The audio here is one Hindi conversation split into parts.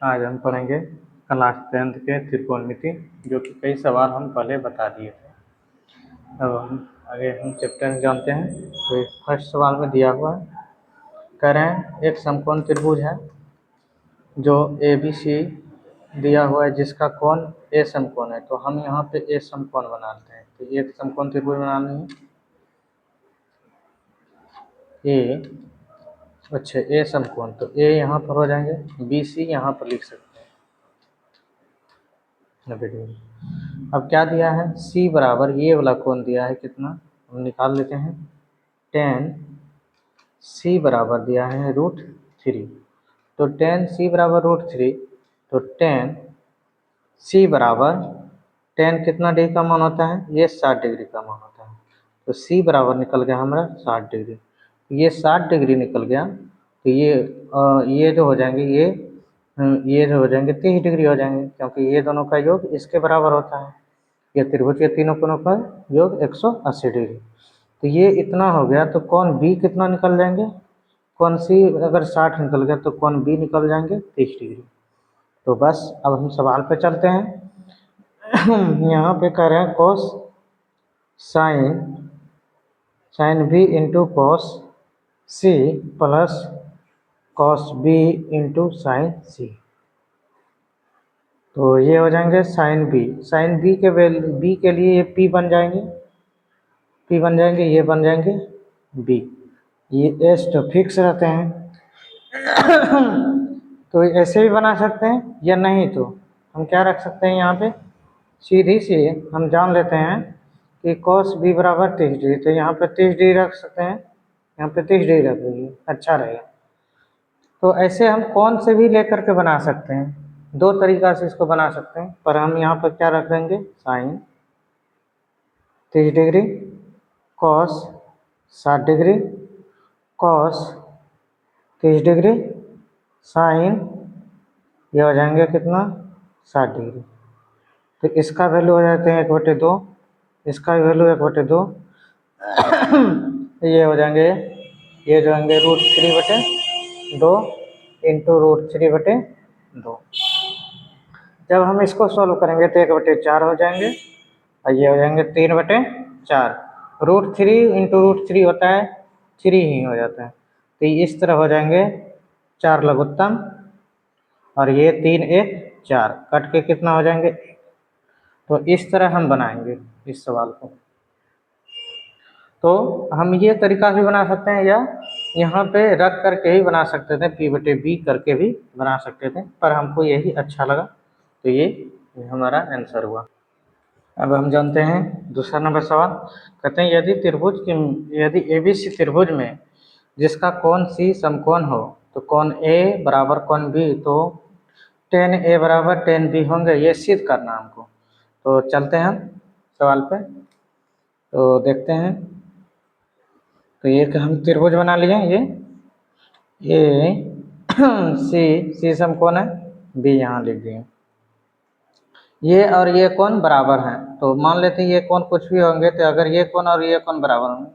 आज हम पढ़ेंगे क्लास 10th के त्रिकोणमिति, जो कि कई सवाल हम पहले बता दिए थे। अब हम आगे चैप्टर जानते हैं। तो फर्स्ट सवाल में दिया हुआ है, कह रहे हैं एक समकोण त्रिभुज है जो ABC दिया हुआ है, जिसका कोण A समकोण है। तो हम यहाँ पे A समकोण बनाते हैं। तो एक समकोण त्रिभुज बनाना है A, अच्छा A समकोण, तो A यहाँ पर हो जाएंगे, BC यहाँ पर लिख सकते हैं 90 डिग्री। अब क्या दिया है, C बराबर ये वाला कोण दिया है, कितना हम निकाल लेते हैं, tan C बराबर दिया है √3। तो tan C बराबर √3, तो tan C बराबर tan कितना डिग्री का मान होता है, ये 60 डिग्री का मान होता है। तो C बराबर निकल गया हमारा 60 डिग्री। ये 60 डिग्री निकल गया, तो ये जो हो जाएंगे, ये जो हो जाएंगे 30 डिग्री हो जाएंगे, क्योंकि ये दोनों का योग इसके बराबर होता है। ये त्रिभुज के तीनों कोणों का योग 180 डिग्री। तो ये इतना हो गया, तो कोण B कितना निकल जाएंगे, कोण C अगर 60 निकल गया तो कोण B निकल जाएंगे 30 डिग्री। तो बस अब हम सवाल पे चलते हैं। यहाँ पे कह रहे हैं कोस sign B into cos C plus cos B into sine C। तो ये हो जाएंगे साइन B के लिए ये P बन जाएंगे, ये बन जाएंगे B। ये एस तो फिक्स रहते हैं। तो ऐसे भी बना सकते हैं, या नहीं तो हम क्या रख सकते हैं, यहाँ पे सीधी सी हम जान लेते हैं कि cos B बराबर 30 डिग्री। तो यहाँ पे 30 डिग्री रख सकते हैं, यहाँ पे 30 डिग्री रख देंगे, अच्छा रहेगा। तो ऐसे हम कौन से भी लेकर के बना सकते हैं, दो तरीका से इसको बना सकते हैं, पर हम यहाँ पर क्या रख देंगे, sine 30 degree cos 60 degree cos 30 degree sine, ये हो जाएंगे कितना 60 डिग्री। तो इसका वैल्यू हो जाते हैं 1/2, इसका वैल्यू 1/2। ये हो जाएंगे, ये जो होंगे √3/2 इंटू √3/2। जब हम इसको सॉल्व करेंगे तो 1/4 हो जाएंगे, और ये हो जाएंगे 3/4। √3 इंटू √3 होता है 3 ही हो जाता है। तो इस तरह हो जाएंगे 4 लघुत्तम, और ये 3 1 4 कट के कितना हो जाएंगे। तो इस तरह हम बनाएंगे इस सवाल को। तो हम ये तरीका भी बना सकते हैं, या यहाँ पे रख करके ही बना सकते थे, P/B करके भी बना सकते थे, पर हमको यही अच्छा लगा, तो ये हमारा आंसर हुआ। अब हम जानते हैं दूसरा नंबर सवाल। कहते हैं यदि ABC त्रिभुज में जिसका कोण C समकोण हो, तो कोण A बराबर कोण B, तो tan A बराबर tan B होंगे, ये सिद्ध करना हमको। तो चलते हैं हम सवाल पे, तो देखते हैं। तो एक हम त्रिभुज बना लिए, ये C समकोण है, B यहाँ लिख दिए। ये और ये कोण बराबर हैं, तो मान लेते हैं ये कोण कुछ भी होंगे, तो अगर ये कोण और ये कोण बराबर होंगे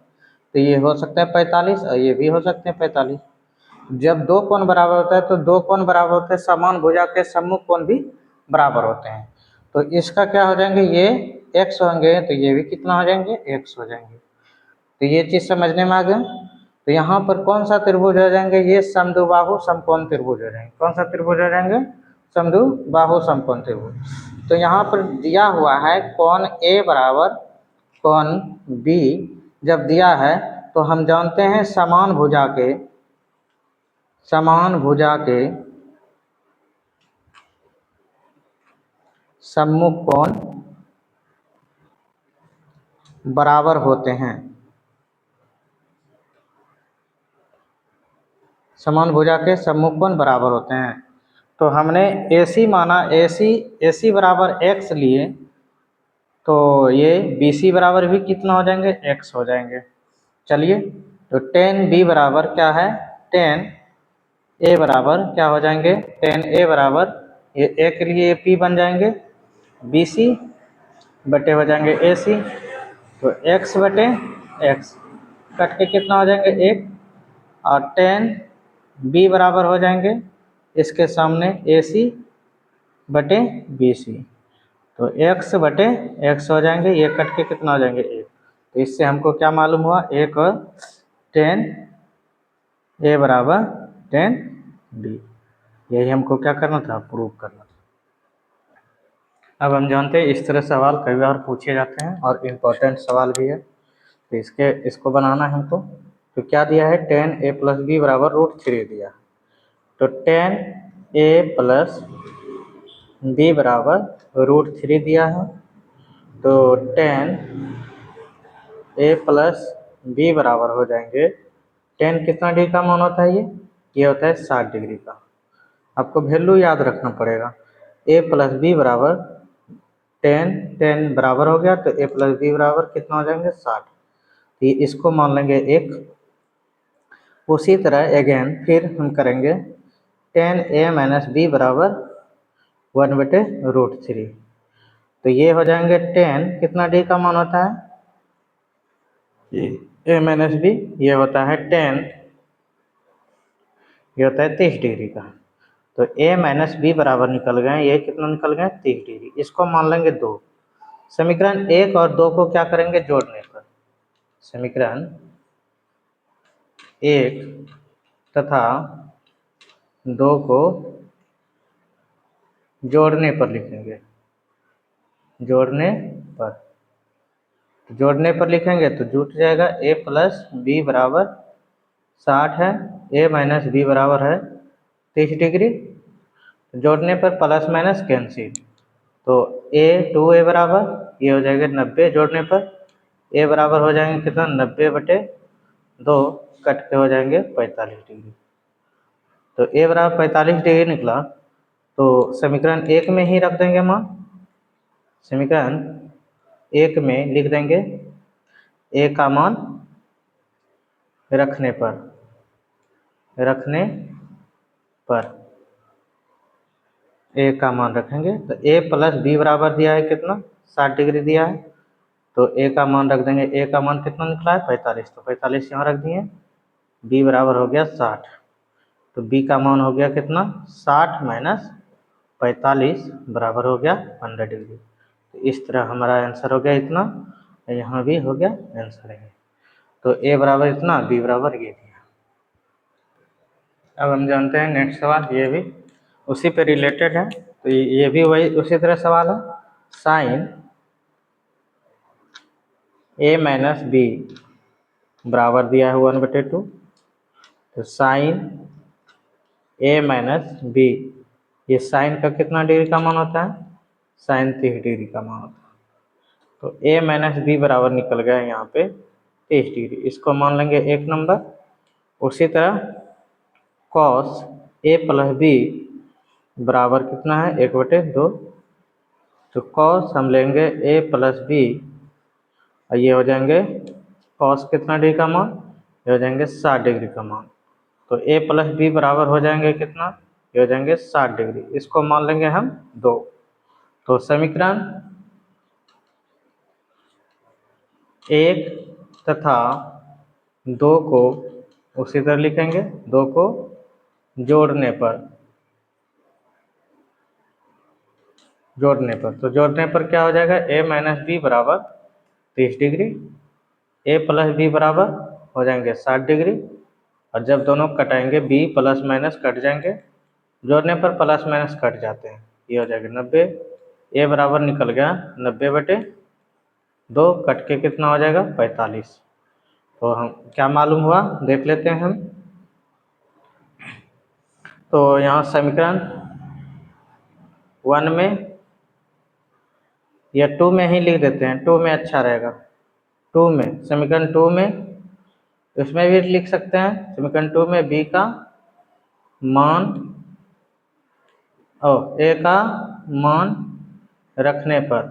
तो ये हो सकता है 45, और ये भी हो सकते हैं 45। जब दो कोण बराबर होता है तो दो कोण बराबर होते हैं, समान भुजा के सम्मुख कोण भी बराबर होते हैं। तो इसका क्या हो जाएंगे, ये x होंगे, तो ये भी कितना हो जाएंगे, x हो जाएंगे। तो ये चीज़ समझने में आ गया। तो यहाँ पर कौन सा त्रिभुज हो जाएंगे, ये समद्विबाहु समकोण त्रिभुज हो जाएंगे। कौन सा त्रिभुज हो जाएंगे, समद्विबाहु समकोण त्रिभुज। तो यहाँ पर दिया हुआ है कोण A बराबर कोण B, जब दिया है तो हम जानते हैं समान भुजा के सम्मुख कोण बराबर होते हैं। समान भुजा के सम्मुख कोण बराबर होते हैं। तो हमने AC माना, AC बराबर x लिए, तो ये BC बराबर भी कितना हो जाएंगे, x हो जाएंगे। चलिए, तो tan B बराबर क्या है, tan A बराबर क्या हो जाएंगे, tan A बराबर ये A के लिए P बन जाएंगे, BC बटे हो जाएंगे AC, तो x बटे x कट के कितना हो जाएंगे 1, और tan B बराबर हो जाएंगे इसके सामने AC बटे BC, तो x बटे x हो जाएंगे, ये कट के कितना हो जाएंगे 1। तो इससे हमको क्या मालूम हुआ, 1 और 10 A बराबर 10 B। यही हमको क्या करना था, प्रूव करना था। अब हम जानते हैं इस तरह सवाल कई बार पूछे जाते हैं और इम्पोर्टेंट सवाल भी है। तो इसको बनाना है हमको। तो क्या दिया है, 10A + B बराबर √3 दिया। तो 10A + B बराबर √3 दिया है। तो 10A + B बराबर हो जाएंगे, 10 कितना डिग्री का मान होता है, ये होता है 60 डिग्री का। आपको वैल्यू याद रखना पड़ेगा। A + B बराबर 10 बराबर हो गया, तो A + B बराबर कितना हो जाएंगे 60। तो इसको मान लेंगे 1। उसी तरह अगेन फिर हम करेंगे 10A - B बराबर 1/√3। तो ये हो जाएंगे 10 कितना डिग्री का मान होता है, A - B ये होता है 10, ये होता है 30 डिग्री का। तो A - B बराबर निकल गए, ये कितना निकल गए 30 डिग्री। इसको मान लेंगे 2। समीकरण 1 और 2 को क्या करेंगे, जोड़ने पर। समीकरण 1 तथा 2 को जोड़ने पर लिखेंगे, जोड़ने पर लिखेंगे तो जुट जाएगा। A + B बराबर 60 है, A - B बराबर है 30 डिग्री। जोड़ने पर प्लस माइनस कैंसिल, तो A बराबर ये हो जाएगा 90। जोड़ने पर A बराबर हो जाएंगे कितना, 90/2, कट के हो जाएंगे 45 डिग्री। तो A बराबर 45 डिग्री निकला। तो समीकरण 1 में ही रख देंगे मान। समीकरण 1 में लिख देंगे A का मान रखने पर A का मान रखेंगे। तो A + B बराबर दिया है कितना, 60 डिग्री दिया है। तो A का मान रख देंगे, A का मान कितना निकला है 45, तो 45 यहाँ रख दिए। B बराबर हो गया 60, तो B का मान हो गया कितना, 60 - 45 बराबर हो गया 15 डिग्री। तो इस तरह हमारा आंसर हो गया इतना, यहाँ भी हो गया आंसर है। तो A बराबर इतना, B बराबर ये दिया। अब हम जानते हैं नेक्स्ट सवाल, ये भी उसी पे रिलेटेड है। तो ये भी वही उसी तरह सवाल है। साइन A - B बराबर दिया है 1/2। तो साइन A - B, ये साइन का कितना डिग्री का मान होता है, साइन 30 डिग्री का मान होता है। तो A - B बराबर निकल गया यहाँ पे 30 डिग्री। इसको मान लेंगे 1 नंबर। उसी तरह कॉस A + B बराबर कितना है, 1/2। तो कॉस हम लेंगे A + B, और ये हो जाएंगे कॉस कितना डिग्री का मान, ये हो जाएंगे 60 डिग्री का मान। तो A + B बराबर हो जाएंगे कितना, ये हो जाएंगे 60 डिग्री। इसको मान लेंगे हम 2। तो समीकरण 1 तथा 2 को उसी तरह लिखेंगे, 2 को जोड़ने पर तो जोड़ने पर क्या हो जाएगा, A - B बराबर 30 डिग्री, A + B बराबर हो जाएंगे 60 डिग्री। और जब दोनों कटाएंगे B प्लस माइनस कट जाएंगे, जोड़ने पर प्लस माइनस कट जाते हैं, ये हो जाएगा 90। A बराबर निकल गया 90/2, कट के कितना हो जाएगा 45। तो हम क्या मालूम हुआ देख लेते हैं हम। तो यहाँ समीकरण 1 में या 2 में ही लिख देते हैं, 2 में अच्छा रहेगा। 2 में समीकरण 2 में इसमें भी लिख सकते हैं। समीकरण 2 में B का मान A का मान रखने पर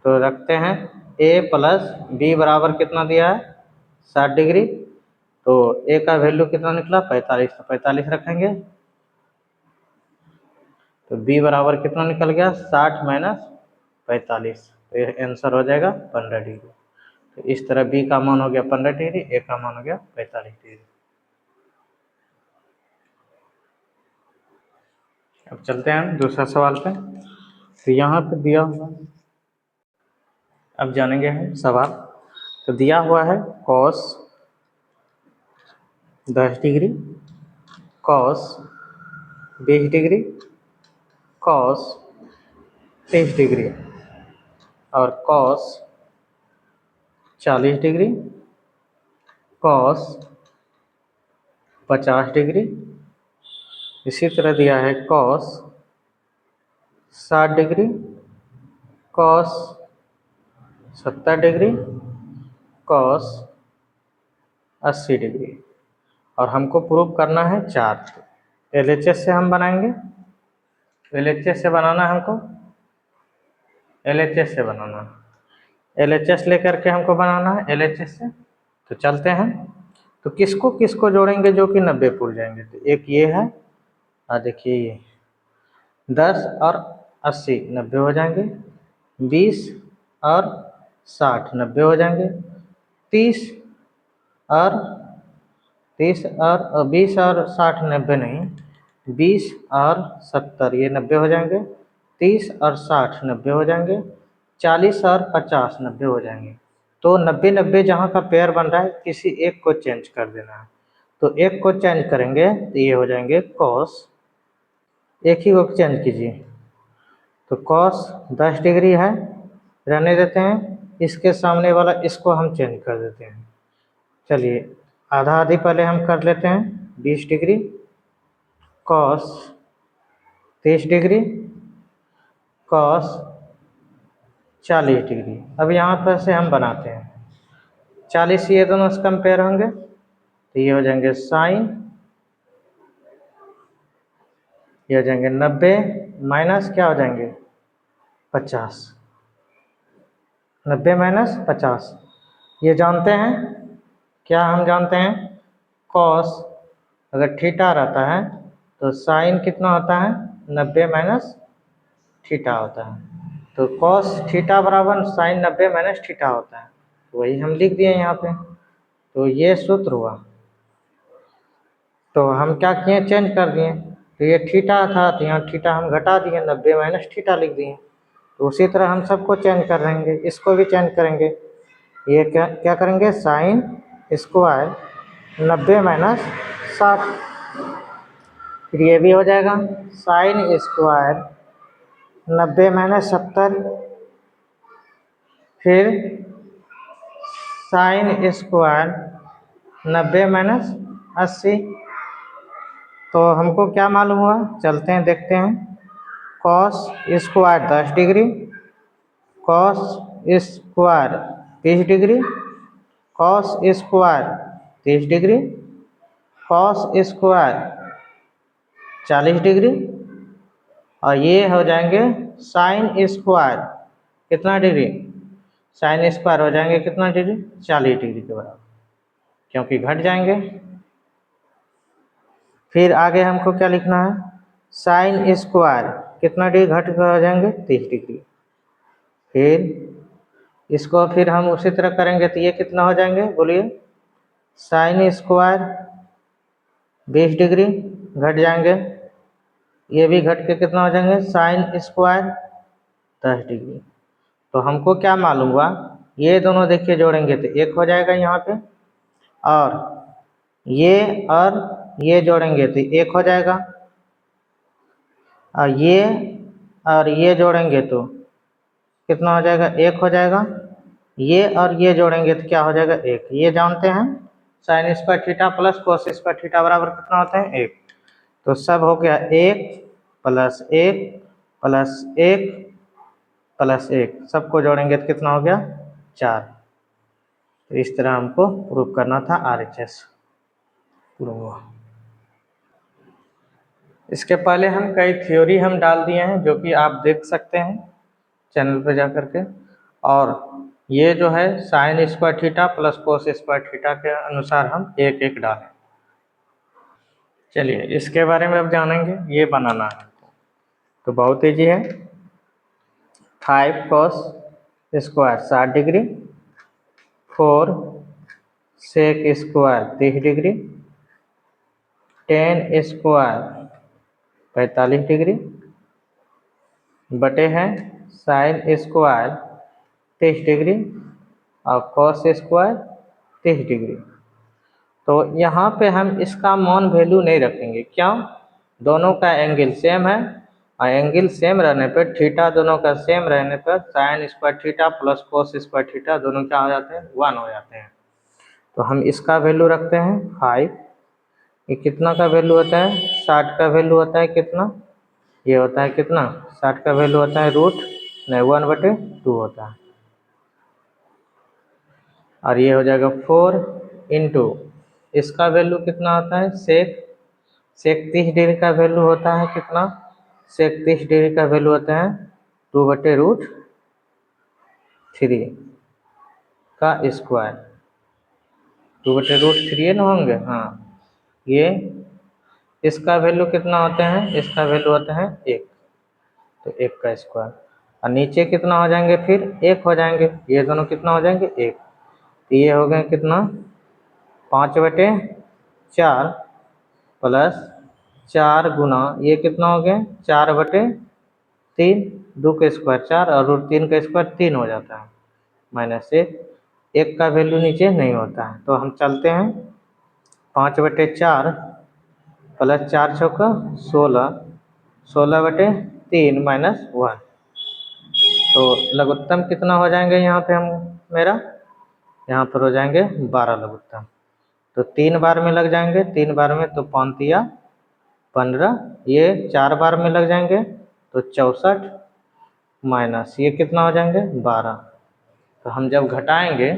तो रखते हैं। A + B बराबर कितना दिया है 60 डिग्री। तो A का वैल्यू कितना निकला 45, तो 45 रखेंगे। तो B बराबर कितना निकल गया 60 - 45, तो ये आंसर हो जाएगा 15 डिग्री। तो इस तरह B का मान हो गया 15 डिग्री, A का मान हो गया 45 डिग्री। अब चलते हैं हम दूसरा सवाल पे। तो यहाँ पे दिया हुआ, अब जानेंगे हम सवाल। तो दिया हुआ है cos 10 degree, cos 20 degree, cos 30 degree और cos 40 डिग्री, cos 50 डिग्री। इसी तरह दिया है cos 60 degree, cos 70 degree, cos 80 degree और हमको प्रूव करना है चार्ट। LHS से हम बनाएंगे, LHS से बनाना है हमको, LHS से बनाना है, LHS लेकर के हमको बनाना है LHS से। तो चलते हैं। तो किसको किसको जोड़ेंगे जो कि 90 भूल जाएंगे। तो एक ये है और देखिए ये 10 और 80 90 हो जाएंगे, 20 और 60 90 हो जाएंगे, 30 और 20 और 60 90 नहीं, 20 और 70 ये 90 हो जाएंगे, 30 और 60 90 हो जाएंगे, 40 और 50 90 हो जाएंगे। तो 90 90 जहाँ का पेयर बन रहा है किसी एक को चेंज कर देना है। तो एक को चेंज करेंगे तो ये हो जाएंगे cos, एक ही को चेंज कीजिए। तो cos 10 डिग्री है, रहने देते हैं, इसके सामने वाला इसको हम चेंज कर देते हैं। चलिए आधा आधी पहले हम कर लेते हैं, 20 degree, cos 30 degree, cos 40 degree. अब यहाँ पर से हम बनाते हैं, 40 ये दोनों से कंपेयर होंगे तो ये हो जाएंगे साइन, ये हो जाएंगे 90 माइनस क्या हो जाएंगे 50, 90 माइनस 50। ये जानते हैं क्या, हम जानते हैं cos अगर थीटा रहता है तो साइन कितना होता है 90 माइनस थीटा होता है। तो cos थीटा बराबर साइन 90 माइनस थीटा होता है, वही हम लिख दिए यहाँ पे। तो ये सूत्र हुआ। तो हम क्या किए, चेंज कर दिए। तो ये थीटा था तो यहाँ थीटा हम घटा दिए, 90 माइनस थीटा लिख दिए। तो उसी तरह हम सबको चेंज कर देंगे, इसको भी चेंज करेंगे। ये क्या क्या करेंगे, साइन स्क्वायर 90 माइनस 60, फिर ये भी हो जाएगा साइन स्क्वायर 90 माइनस 70, फिर साइन स्क्वायर 90 माइनस 80। तो हमको क्या मालूम हुआ, चलते हैं देखते हैं। cos square 10 degree, cos square 30 degree, cos square 30 degree, cos square 40 degree और ये हो जाएंगे साइन स्क्वायर कितना डिग्री, साइन स्क्वायर हो जाएंगे कितना डिग्री 40 डिग्री के बराबर, क्योंकि घट जाएंगे। फिर आगे हमको क्या लिखना है, साइन स्क्वायर कितना डिग्री घट कर हो जाएंगे 30 डिग्री। फिर इसको फिर हम उसी तरह करेंगे तो ये कितना हो जाएंगे बोलिए, साइन स्क्वायर 20 डिग्री घट जाएंगे, ये भी घट के कितना हो जाएंगे साइन स्क्वायर 10 डिग्री। तो हमको क्या मालूम हुआ, ये दोनों देखिए जोड़ेंगे तो एक हो जाएगा यहाँ पे, और ये जोड़ेंगे तो एक हो जाएगा, और ये जोड़ेंगे तो कितना हो जाएगा एक हो जाएगा, ये और ये जोड़ेंगे तो क्या हो जाएगा एक। ये जानते हैं sine square theta plus cos square theta बराबर कितना होता है एक। तो सब हो गया एक प्लस एक प्लस एक प्लस एक, सबको जोड़ेंगे तो कितना हो गया 4। तो इस तरह हमको प्रूव करना था RHS प्रूव। इसके पहले हम कई थ्योरी हम डाल दिए हैं जो कि आप देख सकते हैं चैनल पर जा करके। और ये जो है sine square theta plus cos square theta के अनुसार हम एक एक डालें। चलिए इसके बारे में अब जानेंगे, ये बनाना है तो बहुत ईजी है। 5 cos square 60 degree, 4 sec square 30 degree, 10 square 45 degree बटे है साइन स्क्वायर 30 डिग्री और कॉस स्क्वायर 30 डिग्री। तो यहाँ पे हम इसका मान वैल्यू नहीं रखेंगे, क्यों? दोनों का एंगल सेम है और एंगल सेम रहने पर थीटा दोनों का सेम रहने पर sine square theta plus cos square theta दोनों क्या हो जाते हैं? 1 हो जाते हैं। तो हम इसका वैल्यू रखते हैं 5। ये कितना का वैल्यू होता है? 60 का वैल्यू होता है कितना? ये होता है कितना? 60 का वैल्यू होता है √1/2 होता है। और ये हो जाएगा 4 इंटू इसका वैल्यू कितना होता है? सेक 30 डिग्री का वैल्यू होता है कितना? सेक 30 डिग्री का वैल्यू होता है 2/√3 का स्क्वायर। 2/√3 ना होंगे? हाँ। ये इसका वैल्यू कितना होते हैं? इसका वैल्यू होता है 1, तो 1 का स्क्वायर। और नीचे कितना हो जाएंगे? फिर 1 हो जाएंगे। ये दोनों कितना हो जाएंगे? 1। तो ये हो गए कितना? 5/4 प्लस 4 गुना ये कितना हो गया? 4/3, 2 का स्क्वायर 4 और √3 का स्क्वायर 3 हो जाता है, माइनस 1 का वैल्यू नीचे नहीं होता है। तो हम चलते हैं 5/4 प्लस 4 चौका 16, 16/3 माइनस 1। तो लघुत्तम कितना हो जाएंगे यहाँ पे? हम मेरा यहाँ पर हो जाएंगे 12 लघुत्तम। तो 3 बार में लग जाएंगे, 3 बार में तो 5 या 15, ये 4 बार में लग जाएंगे तो 64 माइनस ये कितना हो जाएंगे? 12। तो हम जब घटाएंगे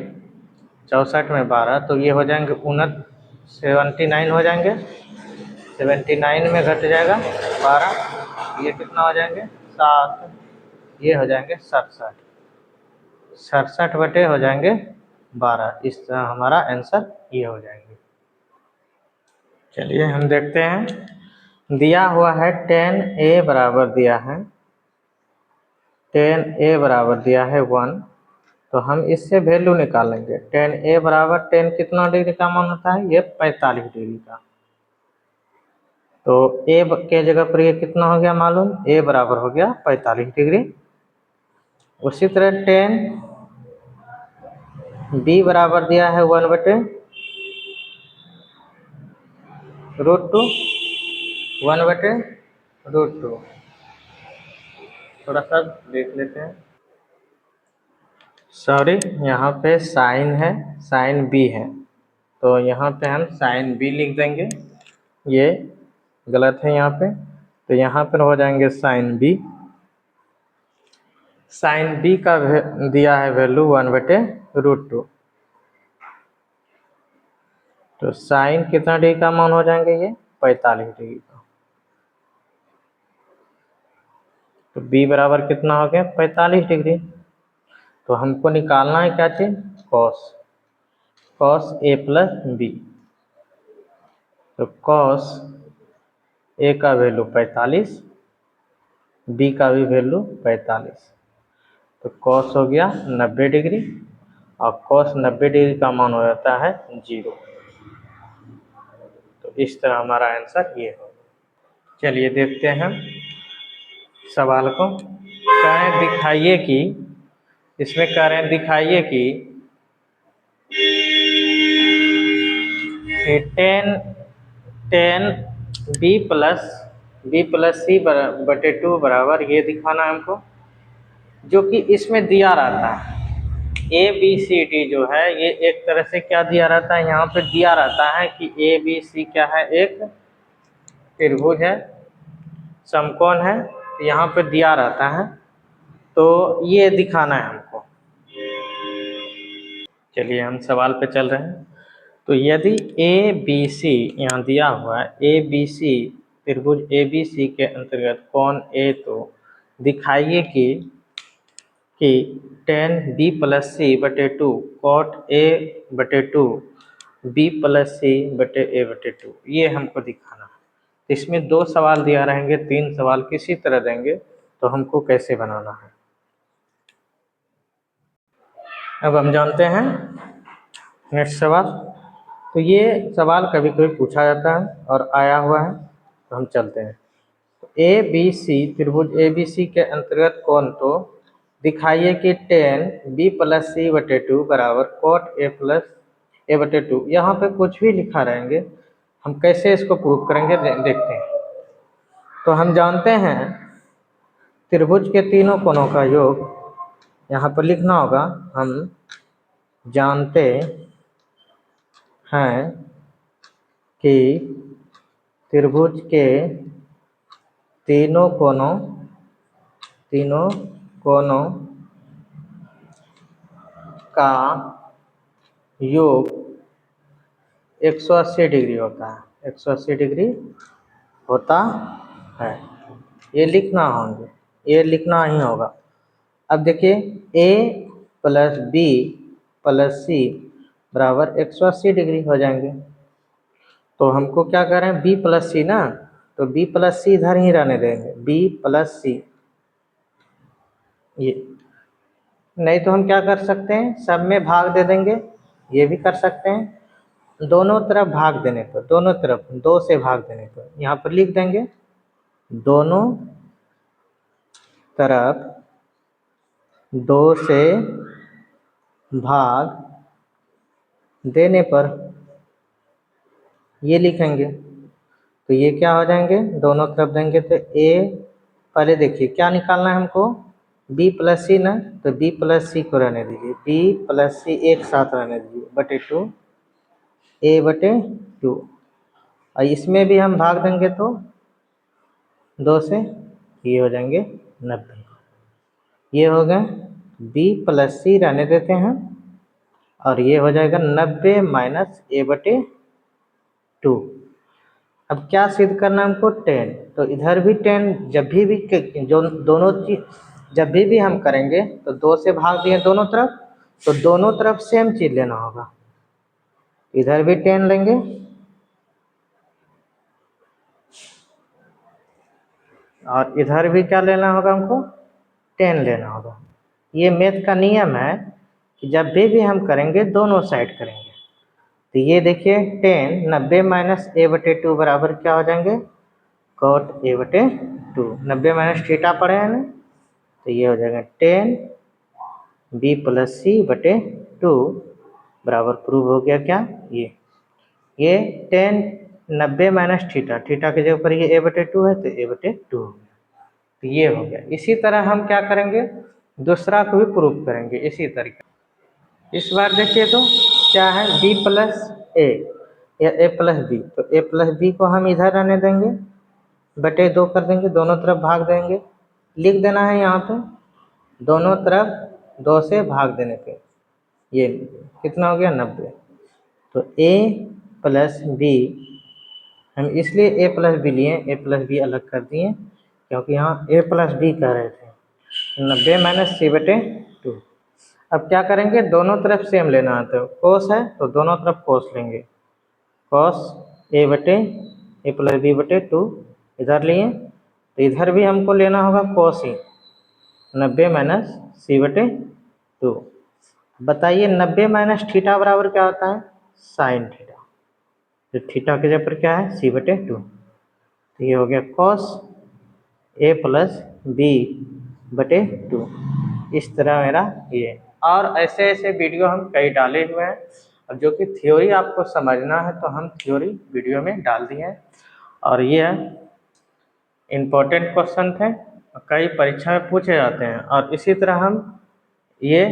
64 में 12 तो ये हो जाएंगे 79 हो जाएंगे। 79 में घट जाएगा 12, ये कितना हो जाएंगे? 7, ये हो जाएंगे 67। 67 बटे हो जाएंगे 12। इस तरह हमारा आंसर ये हो जाएंगे। चलिए हम देखते हैं। दिया हुआ है 10a बराबर दिया है 10a बराबर दिया है 1। तो हम इससे वैल्यू निकालेंगे। 10a बराबर 10 कितना डिग्री का मान होता है? ये 45 डिग्री का। तो a के जगह पर ये कितना हो गया मालूम? a बराबर हो गया 45 डिग्री। उसी तरह 10b बराबर दिया है 1/√2, 1/√2। थोड़ा सा देख लेते हैं। सॉरी, यहाँ पे साइन है, साइन बी है, तो यहाँ पे हम साइन बी लिख देंगे। ये गलत है यहाँ पे, तो यहाँ पर हो जाएंगे साइन बी। साइन बी का दिया है वैल्यू 1/√2। तो साइन कितना डिग्री का मान हो जाएंगे? ये 45 डिग्री का। तो बी बराबर कितना हो गया? 45 डिग्री। तो हमको निकालना है क्या चीज? Cos A plus B. तो कॉस ए का वैल्यू 45, बी का भी वैल्यू 45। तो कॉस हो गया 90 डिग्री और कॉस 90 डिग्री का मान हो जाता है 0। तो इस तरह हमारा आंसर ये होगा। चलिए देखते हैं सवाल को। कह रहे हैं दिखाइए कि, इसमें कह रहे हैं दिखाइए कि 10 b+c/2 बराबर ये दिखाना है हमको, जो कि इसमें दिया रहता है। ABCD जो है ये एक तरह से क्या दिया रहता है? यहाँ पे दिया रहता है कि ABC क्या है? एक त्रिभुज है, समकोण है, तो यहाँ पे दिया रहता है। तो ये दिखाना है हमको। चलिए हम सवाल पे चल रहे हैं। तो यदि ABC यहाँ दिया हुआ है, ABC त्रिभुज ABC के अंतर्गत कोण A, तो दिखाइए कि 10b+c/2 cot A/2 b+c/A/2 ये हमको दिखाना है। इसमें 2 सवाल दिया रहेंगे, 3 सवाल किसी तरह देंगे, तो हमको कैसे बनाना है? अब हम जानते हैं नेक्स्ट सवाल। तो ये सवाल कभी कभी पूछा जाता है और आया हुआ है, तो हम चलते हैं। ए बी सी त्रिभुज ए बी सी के अंतर्गत कोण तो दिखाइए कि टेन बी प्लस सी बटे टू बराबर कॉट ए प्लस ए बटे टू। यहाँ पे कुछ भी लिखा रहेंगे, हम कैसे इसको प्रूव करेंगे देखते हैं। तो हम जानते हैं त्रिभुज के तीनों कोणों का योग यहाँ पर लिखना होगा। हम जानते हैं कि त्रिभुज के तीनों कोणों का योग 180 डिग्री होता है, 180 डिग्री होता है। ये लिखना ही होगा। अब देखिए a प्लस बी प्लस सी बराबर 180 डिग्री हो जाएंगे। तो हमको क्या करें, b प्लस सी ना, तो b प्लस सी इधर ही रहने देंगे, b प्लस सी। ये नहीं तो हम क्या कर सकते हैं, सब में भाग दे देंगे, ये भी कर सकते हैं। दोनों तरफ भाग देने पर, दोनों तरफ 2 से भाग देने पर यहाँ पर लिख देंगे दोनों तरफ 2 से भाग देने पर, ये लिखेंगे। तो ये क्या हो जाएंगे, दोनों तरफ देंगे तो a, पहले देखिए क्या निकालना है हमको, b प्लस सी ना, तो b प्लस सी को रहने दीजिए, b प्लस सी एक साथ रहने दीजिए बटे टू a बटे टू। और इसमें भी हम भाग देंगे तो 2 से, ये हो जाएंगे 90। ये हो गए b प्लस सी रहने देते हैं, और ये हो जाएगा 90 माइनस a बटे टू। अब क्या सिद्ध करना है हमको, 10। तो इधर भी 10, जब भी जो दोनों चीज जब भी हम करेंगे तो 2 से भाग दिए दोनों तरफ, तो दोनों तरफ सेम चीज लेना होगा। इधर भी 10 लेंगे और इधर भी क्या लेना होगा हमको, 10 लेना होगा। ये मैथ का नियम है कि जब भी हम करेंगे दोनों साइड करेंगे। तो ये देखिए 10 90 माइनस ए बटे टू बराबर क्या हो जाएंगे, कॉट ए बटे टू। 90 माइनस थीटा पड़े हैं ना, तो ये हो जाएगा 10 बी प्लस सी बटे टू बराबर प्रूव हो गया क्या, ये 10 90 माइनस थीटा, थीटा की जगह पर ये ए बटे टू है तो ए बटे टू हो गया। तो ये हो गया। इसी तरह हम क्या करेंगे, दूसरा को भी प्रूव करेंगे इसी तरीके। इस बार देखिए तो क्या है, b प्लस ए या a प्लस बी। तो a प्लस बी को हम इधर रहने देंगे, बटे 2 कर देंगे, दोनों तरफ भाग देंगे। लिख देना है यहाँ पे दोनों तरफ 2 से भाग देने पे, ये कितना हो गया 90। तो a प्लस बी, हम इसलिए a प्लस बी लिए, a प्लस बी अलग कर दिए क्योंकि यहाँ a प्लस बी कह रहे थे। 90 माइनस सी बटे टू। अब क्या करेंगे, दोनों तरफ सेम लेना है, तो कोस है तो दोनों तरफ कोस लेंगे, कॉस ए बटे ए प्लस बी बटे टू इधर लिए। तो इधर भी हमको लेना होगा कॉस ही, 90 माइनस सी बटे टू। बताइए 90 माइनस थीटा बराबर क्या होता है, साइन थीटा। तो थीटा के जगह पर क्या है, सी बटे टू। तो ये हो गया कॉस ए प्लस बी बटे टू। इस तरह मेरा ये, और ऐसे ऐसे वीडियो हम कई डाले हुए हैं। और जो कि थ्योरी आपको समझना है तो हम थ्योरी वीडियो में डाल दिए हैं। और ये इम्पोर्टेंट क्वेश्चन थे, कई परीक्षा में पूछे जाते हैं। और इसी तरह हम ये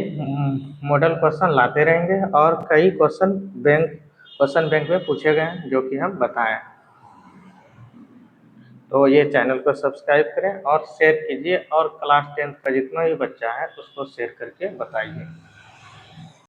मॉडल क्वेश्चन लाते रहेंगे, और कई क्वेश्चन बैंक में पूछे गए हैं जो कि हम बताएं। तो ये चैनल को सब्सक्राइब करें और शेयर कीजिए, और क्लास 10th का जितना भी बच्चा है उसको शेयर करके बताइए।